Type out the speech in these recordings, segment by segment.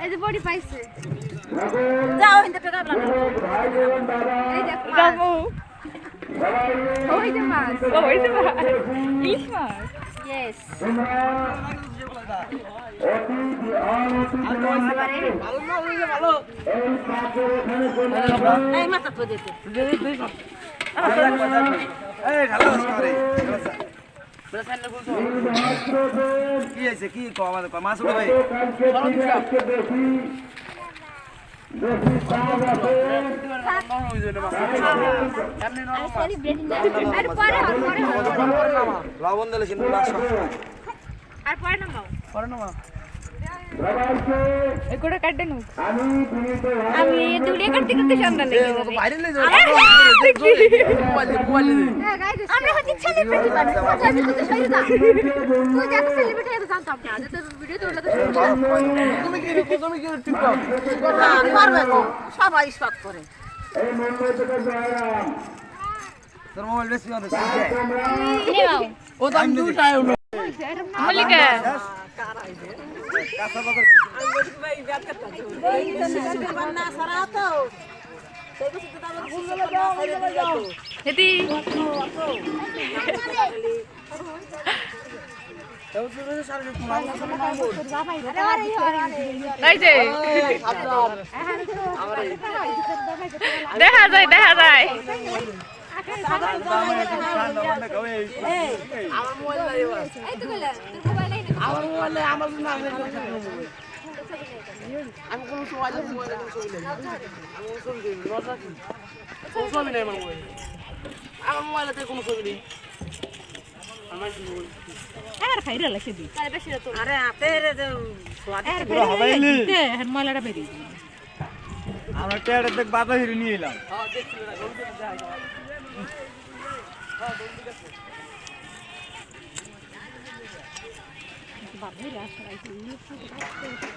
এই যে বডি পাইছে যাও হিন্দে টাকা লাগবে এই দেখো যাবো ওই যে মাছ ওই যে ইলিশ মাছ ইয়েস এই মাথা তো দিতে কি হয়েছে কি আমাদের মাছ উঠে ভাই লবণ দিলে আর পরে নামাও এই করে কাটে নো আমি দুড়ে করতে করতে সন্ধান লেগে যাবে আমরা হচ্ছে সেলিব্রিটি বানি আমি তো শহীদা তুই যা সেলিব্রিটি এটা জানতাম না যে তোর ভিডিও তো ওটা তো তুমি কি টিকটক পারবে তো সবাই ইস্পাত করে তোর মোবাইল বেশি হবে নেও ও দাম দুটাই হলো মল্লিকা কাঁচা বাজার না সারা তো হেতি এই যে দেখা যায় আমার মোবাইল নাই এই তো গেল তোর মোবাইল নাই আমার মোবাইল নাই আমার জন্য আমি কোন সময় মোবাইল আমি ছবি দেই নজর রাখি কোন ছবি নাই আমার মোবাইলেতে কোনো ছবি নেই আমার আর খাইরা লাগছে দি তাহলে বেশি তো আরে আপে রে যে সোয়াদ আর খাইরা দে আর ময়লাটা বেরি আমরা টেড়ে দেখ বাবা হিরে নিয়ে এলাম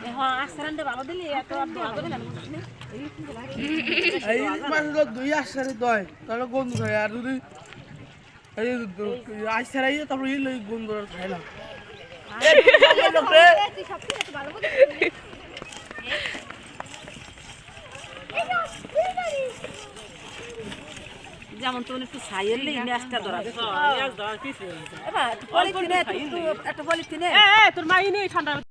হ্যাঁ আসারান দে ভালো দিলি এত ভালো দিলি না এই মাছ তো দুই আসারে দয় তাহলে গন্ধ হয় আর যদি এই আইসারাই তারপর এই লই গন্ধ খাই না তুই সব কিছু ভালো করে যেমন তুমি একটু সাইয়েরলে ম্যাচটা ধরা এবার পলিথিনে একটা পলিথিনে তোর মাই নেই ঠান্ডা